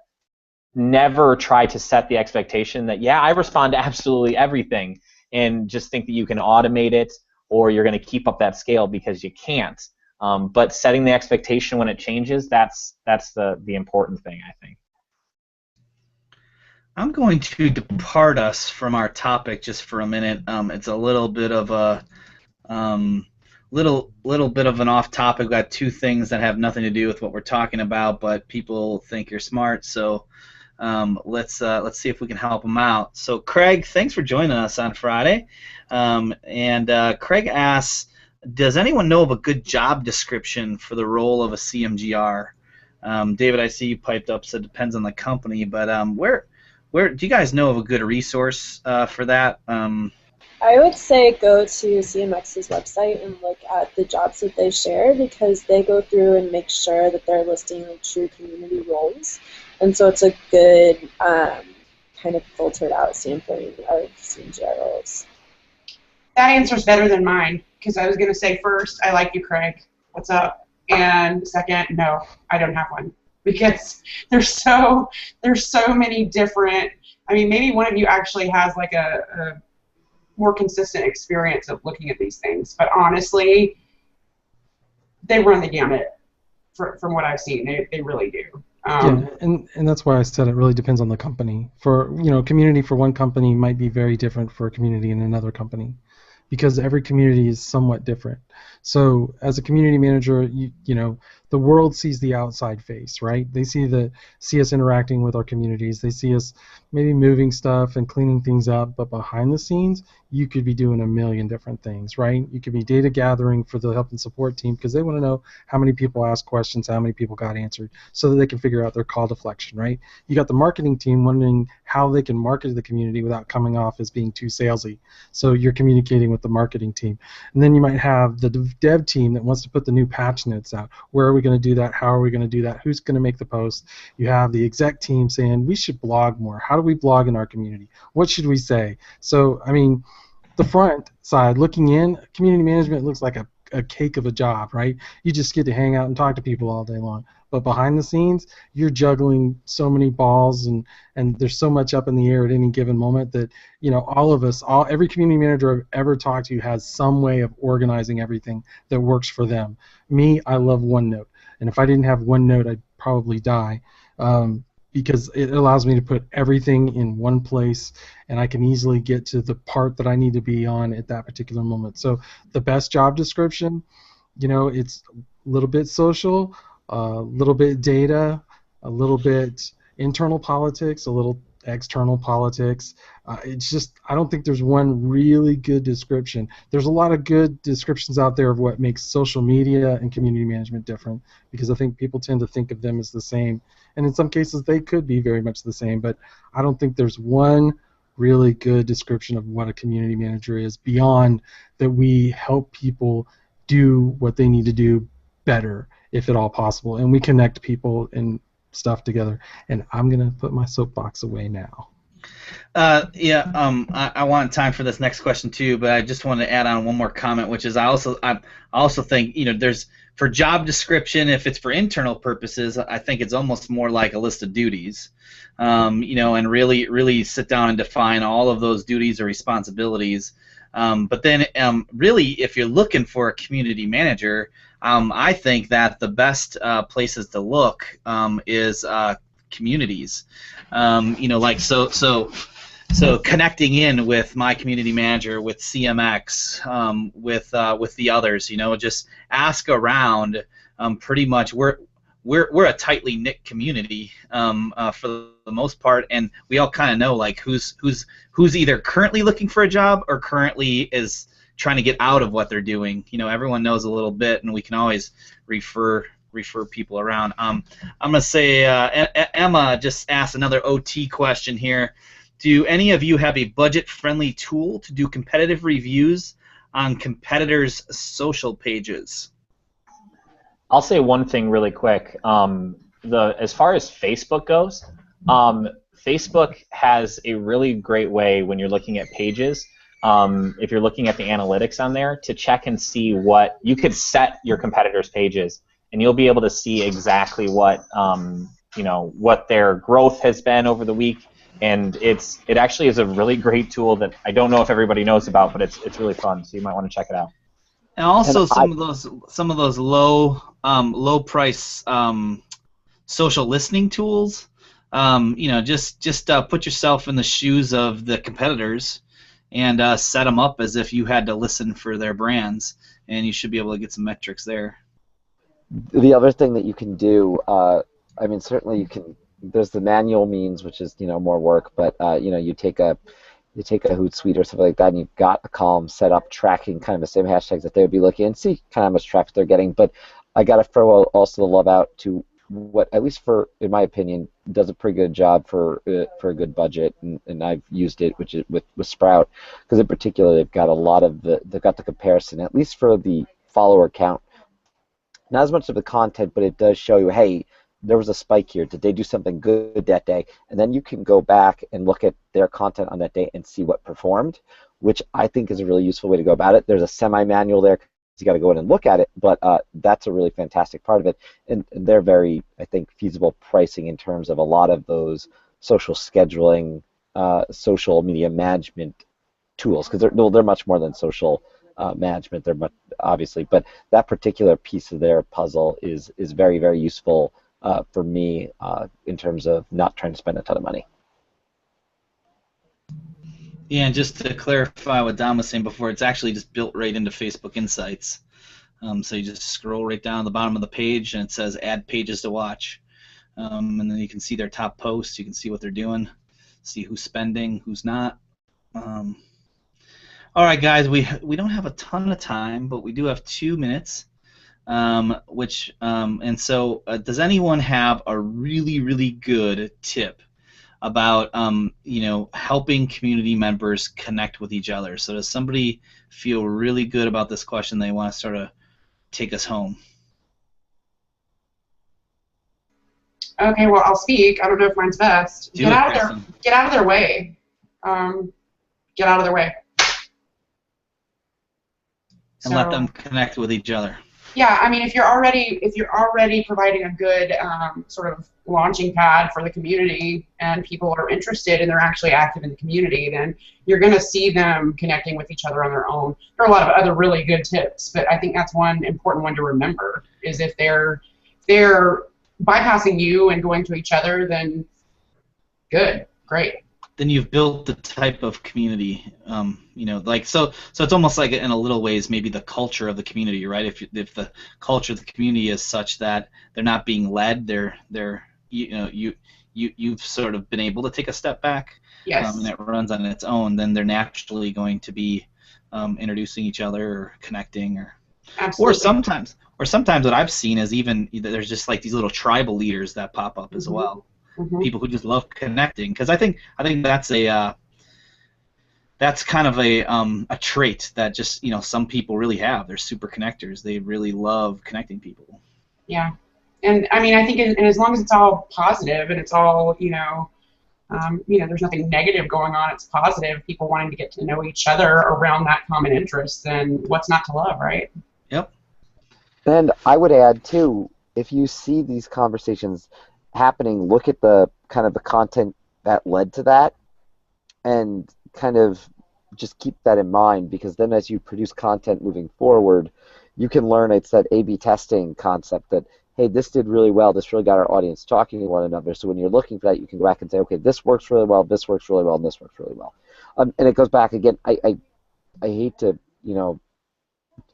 Speaker 4: never try to set the expectation that, I respond to absolutely everything, and just think that you can automate it or you're going to keep up that scale, because you can't. But setting the expectation when it changes, that's the important thing, I think.
Speaker 1: I'm going to depart us from our topic just for a minute. It's a little bit of a little bit of an off topic. We've got 2 things that have nothing to do with what we're talking about, but people think you're smart, so let's see if we can help them out. So Craig, thanks for joining us on Friday. And Craig asks, does anyone know of a good job description for the role of a CMGR? David, I see you piped up, so it depends on the company, but where do you guys know of a good resource for that?
Speaker 3: I would say go to CMX's website and look at the jobs that they share, because they go through and make sure that they're listing true community roles. And so it's a good kind of filtered out sampling of CMGR roles.
Speaker 6: That answer's better than mine, because I was going to say first, I like you, Craig. What's up? And second, no, I don't have one, because there's so many different. I mean, maybe one of you actually has like a more consistent experience of looking at these things, but honestly, they run the gamut from what I've seen. They really do.
Speaker 5: Yeah, and that's why I said it really depends on the company. For community for one company might be very different for a community in another company, because every community is somewhat different. So as a community manager, the world sees the outside face, right? They see us interacting with our communities. They see us maybe moving stuff and cleaning things up, but behind the scenes, you could be doing a million different things, right? You could be data gathering for the help and support team, because they want to know how many people asked questions, how many people got answered, so that they can figure out their call deflection, right? You got the marketing team wondering how they can market to the community without coming off as being too salesy. So you're communicating with the marketing team. And then you might have the dev team that wants to put the new patch notes out. Where are we going to do that? How are we going to do that? Who's going to make the post? You have the exec team saying, we should blog more. How do we blog in our community? What should we say? So, I mean, the front side, looking in, community management looks like a cake of a job, right? You just get to hang out and talk to people all day long. But behind the scenes, you're juggling so many balls, and there's so much up in the air at any given moment that, all of us, every community manager I've ever talked to has some way of organizing everything that works for them. Me, I love OneNote. And if I didn't have OneNote, I'd probably die, because it allows me to put everything in one place, and I can easily get to the part that I need to be on at that particular moment. So the best job description, it's a little bit social, a little bit data, a little bit internal politics, a little external politics. It's just, I don't think there's one really good description. There's a lot of good descriptions out there of what makes social media and community management different, because I think people tend to think of them as the same. And in some cases, they could be very much the same, but I don't think there's one really good description of what a community manager is, beyond that we help people do what they need to do better, if at all possible, and we connect people and stuff together. And I'm going to put my soapbox away now.
Speaker 1: I want time for this next question too, but I just want to add on one more comment, which is I also think there's, for job description, if it's for internal purposes, I think it's almost more like a list of duties, and really sit down and define all of those duties or responsibilities. But then really, if you're looking for a community manager, I think that the best places to look is communities. So connecting in with my community manager, with CMX, with the others, just ask around. Pretty much, we're a tightly knit community for the most part, and we all kind of know like who's either currently looking for a job or currently is trying to get out of what they're doing. Everyone knows a little bit, and we can always refer people around. I'm gonna say Emma just asked another OT question here. Do any of you have a budget-friendly tool to do competitive reviews on competitors' social pages?
Speaker 4: I'll say one thing really quick. As far as Facebook goes, Facebook has a really great way when you're looking at pages. If you're looking at the analytics on there, to check and see what you could set your competitors' pages, and you'll be able to see exactly what what their growth has been over the week. And it actually is a really great tool that I don't know if everybody knows about, but it's really fun. So you might want to check it out.
Speaker 1: And also some of those low price social listening tools. Just put yourself in the shoes of the competitors and set them up as if you had to listen for their brands, and you should be able to get some metrics there.
Speaker 7: The other thing that you can do, certainly you can. There's the manual means, which is more work, but you take a Hootsuite or something like that, and you've got a column set up tracking kind of the same hashtags that they would be looking, and see kind of how much traffic they're getting. But I got to throw also the love out to what, at least in my opinion, does a pretty good job for a good budget, and I've used it, which is with Sprout, because in particular they've got a lot of they've got the comparison, at least for the follower count. Not as much of the content, but it does show you, hey, there was a spike here. Did they do something good that day? And then you can go back and look at their content on that day and see what performed, which I think is a really useful way to go about it. There's a semi-manual there. You got to go in and look at it, but that's a really fantastic part of it. And they're very, I think, feasible pricing in terms of a lot of those social scheduling, social media management tools, because they're much more than social management. They're much, obviously, but that particular piece of their puzzle is very, very useful for me in terms of not trying to spend a ton of money.
Speaker 1: Yeah, and just to clarify what Dom was saying before, it's actually just built right into Facebook Insights. So you just scroll right down the bottom of the page, and it says Add Pages to Watch. And then you can see their top posts. You can see what they're doing, see who's spending, who's not. All right, guys, we don't have a ton of time, but we do have 2 minutes. And so does anyone have a really, really good tip about helping community members connect with each other? So does somebody feel really good about this question? They want to sort of take us home.
Speaker 6: Okay, well, I'll speak. I don't know if mine's best. Get out of their way. Get out of their way.
Speaker 1: And let them connect with each other.
Speaker 6: Yeah, I mean, if you're already providing a good sort of launching pad for the community, and people are interested and they're actually active in the community, then you're going to see them connecting with each other on their own. There are a lot of other really good tips, but I think that's one important one to remember, is if they're bypassing you and going to each other, then good, great.
Speaker 1: Then you've built the type of community, so it's almost like, in a little ways, maybe the culture of the community, right? If the culture of the community is such that they're not being led, you've sort of been able to take a step back,
Speaker 6: yes,
Speaker 1: and it runs on its own, then they're naturally going to be introducing each other or connecting,
Speaker 6: absolutely.
Speaker 1: or sometimes what I've seen is even there's just like these little tribal leaders that pop up as well. Mm-hmm. People who just love connecting, because I think that's kind of a trait that just some people really have. They're super connectors. They really love connecting people.
Speaker 6: Yeah, and I mean, I think as long as it's all positive and it's all there's nothing negative going on, it's positive, people wanting to get to know each other around that common interest, then what's not to love, right?
Speaker 1: Yep.
Speaker 7: And I would add too, if you see these conversations happening, look at the kind of the content that led to that, and kind of just keep that in mind, because then as you produce content moving forward, you can learn. It's that A/B testing concept that, hey, this did really well, this really got our audience talking to one another, so when you're looking for that, you can go back and say, okay, this works really well, this works really well, and this works really well. And it goes back again, I hate to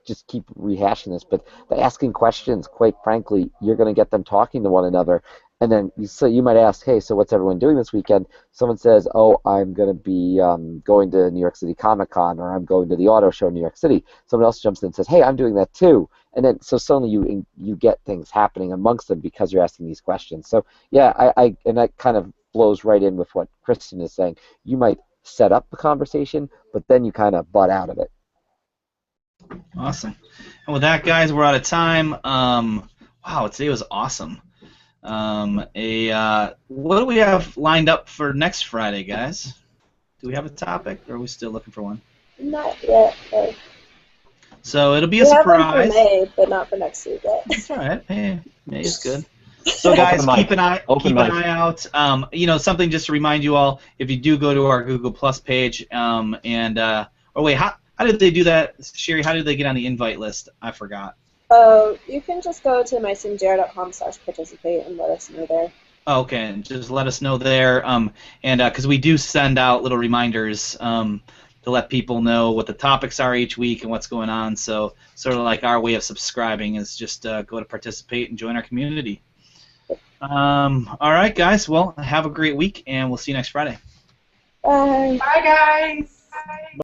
Speaker 7: just keep rehashing this, but by asking questions, quite frankly, you're going to get them talking to one another. And then so you might ask, hey, so what's everyone doing this weekend? Someone says, oh, I'm going to be going to New York City Comic Con, or I'm going to the auto show in New York City. Someone else jumps in and says, hey, I'm doing that too. And then so suddenly you get things happening amongst them because you're asking these questions. So yeah, and that kind of flows right in with what Kristen is saying. You might set up the conversation, but then you kind of butt out of it.
Speaker 1: Awesome. And with that, guys, we're out of time. Wow, today was awesome. What do we have lined up for next Friday, guys? Do we have a topic, or are we still looking for one?
Speaker 3: Not yet.
Speaker 1: So it'll be a
Speaker 3: we
Speaker 1: surprise.
Speaker 3: Have one for May, but not for next week yet.
Speaker 1: That's all right. May is good. So guys, keep an eye out. Something just to remind you all: if you do go to our Google Plus page, how did they do that, Sherry? How did they get on the invite list? I forgot.
Speaker 3: Oh, you can just go to mysingjar.com/participate and let us know there.
Speaker 1: Okay, just let us know there, because we do send out little reminders to let people know what the topics are each week and what's going on. So sort of like our way of subscribing is just go to participate and join our community. All right, guys. Well, have a great week, and we'll see you next Friday.
Speaker 3: Bye.
Speaker 6: Bye, guys. Bye.